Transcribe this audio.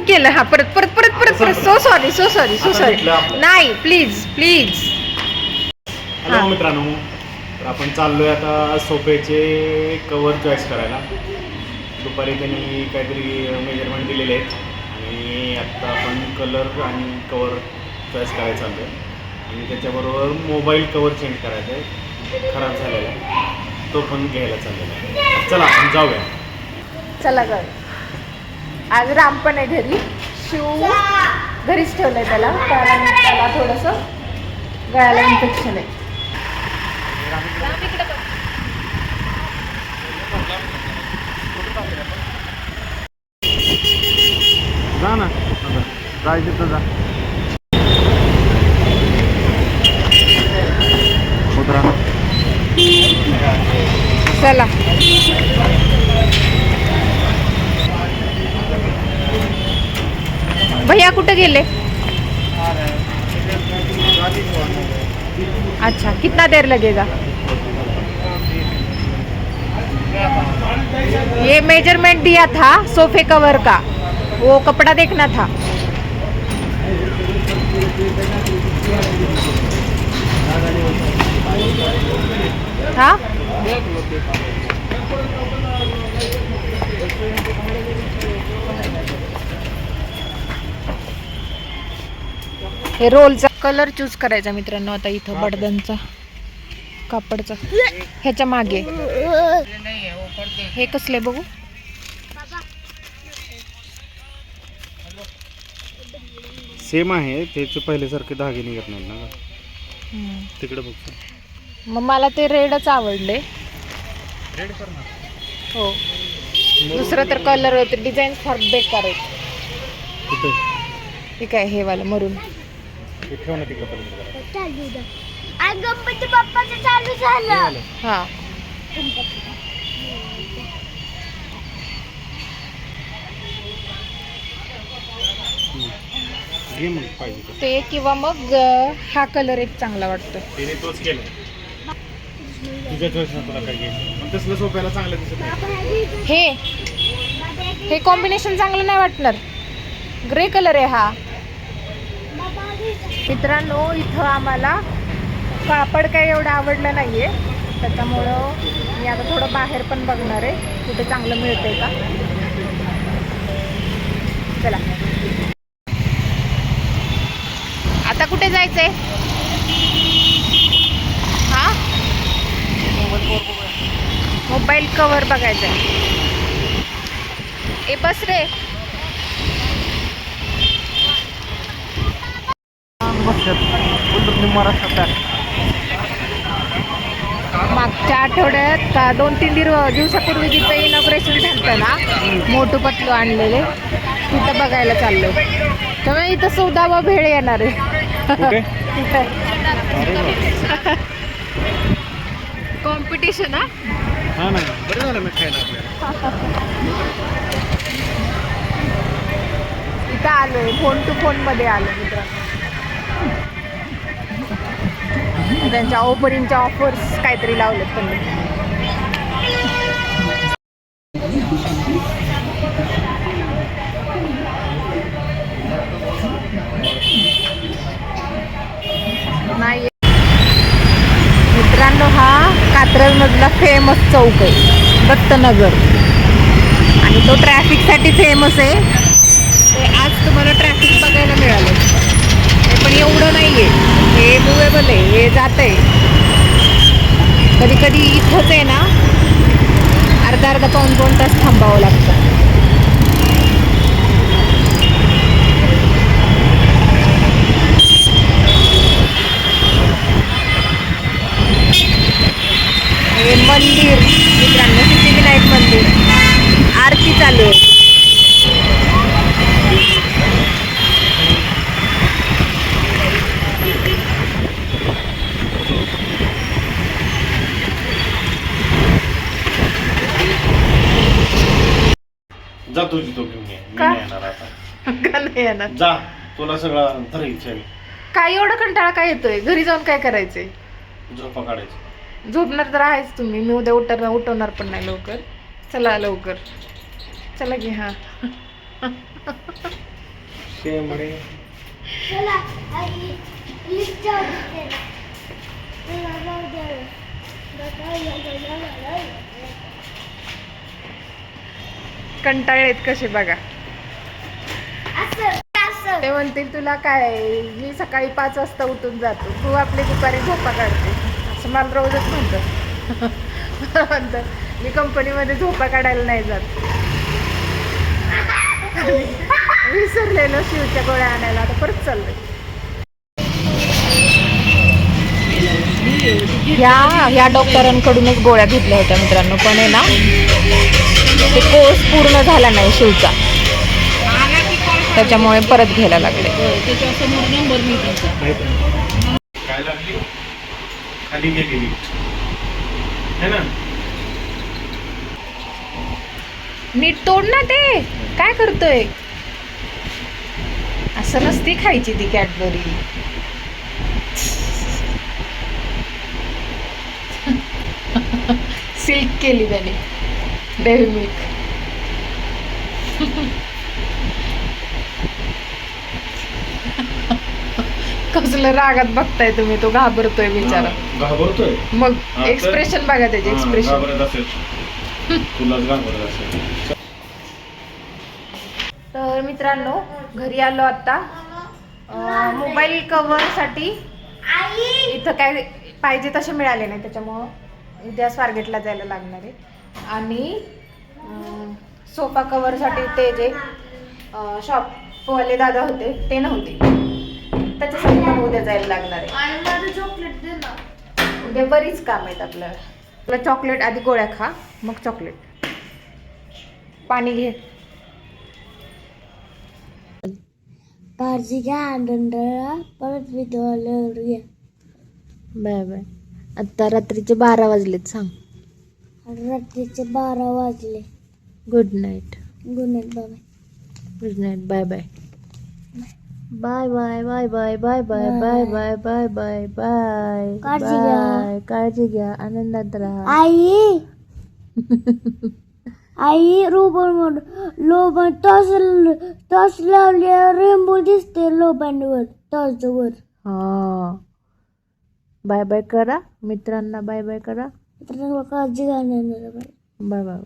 केलं. हा परत परत परत परत परत. So sorry so sorry so sorry. नाही प्लीज प्लीज. हॅलो मित्रांनो, तर आपण चाललोय आता सोफ्याचे कवर चॉईस करायला. दुपारी त्यांनी काहीतरी मेजरमेंट दिलेले आहेत आणि आत्ता आपण कलर आणि कवर चॉईस करायला चाललो आहे. आणि त्याच्याबरोबर मोबाईल कवर चेंज करायचा आहे, खराब झालेला आहे, तो पण घ्यायला चाललेला आहे. चला आपण जाऊया. चला ग. आज राम पण आहे घरी. शिव घरीच ठेवलंय त्याला, कारण त्याला थोडंसं गळ्याला इन्फेक्शन आहे. जा ना, जायचं तर जा. चला. भैया कुठे गेले? अच्छा, कितना देर लगेगा? ये मेजरमेंट दिया था सोफे कवर का, वो कपड़ा देखना था. हाँ हे रोलचा कलर चूज करायचा मित्रांनो. आता इथं बडदांचा कापडचा ह्याच्या मागे हे कसले बघू. सेम आहे, त्याचे पहिल्यासारखे धागे निघत नाही ना. तिकडे बघतो. मग मला ते रेडच आवडले. रेड करणार हो, दुसरं तर कलर होते, डिझाईन फार बेकार आहेत. कुठे हे काय हे वाला मरून ठेव ना तिकडे. गणपती बाप्पाचं चालू झालं. हा घे मग पाहिजे ते, किंवा मग हा कलर एक चांगला वाटतो. तिने तोच केलं. तुझ्या चॉईसनं तुला काय घ्यायचं, पण तसलं सोप्याला चांगलं दिसत नाही. हे कॉम्बिनेशन चांगलं नाही वाटणार. ग्रे कलर आहे हा. मित्रांनो, इथं आम्हाला कापड काही एवढं आवडलं नाहीये, त्याच्यामुळं मी आता थोडं बाहेर पण बघणार आहे कुठे चांगलं मिळतंय का. चला, आता कुठे जायचंय? हा, मोबाईल कवर बघायचंय. ए बस रे. मागच्या आठवड्यात का 2-3 दिवसापूर्वी जिथं इनॉग्रेशन झालं ना, मोठू पतलू आणलेले, तिथं बघायला चाललो. त्यामुळे इथं 14वा भेळ येणार आहे. कॉम्पिटिशन. हा ना, बरं झालं मी खायला आपल्याला. इथं आलोय, फोन टू फोन मध्ये आलो मित्रांनो. त्यांच्या ओपनिंगच्या ऑफर्स काहीतरी लावलेत त्यांनी. नाही मित्रांनो, हा कात्रज मधला फेमस चौक आहे, दत्तनगर, आणि तो ट्रॅफिकसाठी फेमस आहे. ते आज तुम्हाला ट्रॅफिक बघायला मिळालं, पण एवढं नाहीये. हे मुवेबल आहे, हे जात आहे. कधी कधी इथंच आहे ना, अर्धा पाऊण तास थांबावं लागतं. हे मंदिर मित्रांनो, सिद्धिविनायक मंदिर, आरती चालू आहे. जा तुझी तो घेऊन ये, मी का? नाही येणार आता. का नाही येणार? जा, तुला सगळं धरायचं. काय एवढा कंटाळा काय येतोय? घरी जाऊन काय करायचंय? झोपा काढायची. झोपणार तर आहेच तुम्ही. मी उद्या उठवणार पण नाही लवकर. चला लवकर, चला की. हा शेंबडे. चला आई लिफ्ट जाऊ दे. चला जाऊ दे. कंटाळलेत कसे बघा. असं असं ते म्हणतील तुला काय, मी सकाळी 5 वाजता उठून जातो, तू आपली दुपारी झोपा काढते. असं मला रोजच म्हणतं. म्हणतं मी कंपनीमध्ये झोपा काढायला नाही जात. विसरलेलो शिवच्या गोळ्या आणायला, आता परत चाललोय. ह्या डॉक्टरांकडूनच गोळ्या घेतल्या होत्या मित्रांनो, पण आहे ना ते कोर्स पूर्ण झाला नाही शिवचा, त्याच्यामुळे परत घ्यायला लागले. काय लागली खाली गेलेली है ना. नीट तोड ना, ते काय करतोय. असं नसती खायची ती कॅडबरी. सिल्क केली त्याने डेअरी मिल्क. कसलं रागात बघताय तुम्ही, तो घाबरतोय बिचारा. घाबरतोय मग हा, तर- एक्सप्रेशन बघा त्याचे, एक्सप्रेशन. घाबरत असेल, तुलाच घाबरत असेल. तर मित्रांनो घरी आलो आता. मोबाईल कव्हर साठी इथं काय पाहिजे तसे मिळाले नाही, त्याच्यामुळं उद्या स्वारगेटला जायला लागणार आहे. आणि सोफा कव्हर साठी ते जे शॉपवाले दादा होते ते नव्हते, त्याच्यासाठी पण उद्या जायला लागणार आहे. आणि माझं चॉकलेट दे ना. उद्या बरीच काम आहेत आपल्याला. आपलं चॉकलेट आधी, गोळ्या खा मग चॉकलेट. पाणी घे. काळजी घ्या आनंदला, परत विद्यालयावर या. Bye bye. आता रात्रीचे 12 वाजलेत, सांग. रात्रीचे 12 वाजले. Good night. गुड नाईट बाबा. Good night. Bye bye. Bye bye bye bye bye bye bye bye bye bye bye. काळजी घ्या. काळजी घ्या, आनंदात राहा. आई आई रोबन लोबन टॉस लावले, रेनबो दिसते लोबनवर, टॉसवर. हा, बाय बाय करा मित्रांना. बाय बाय करा. काळजी घ्या. Bye bye.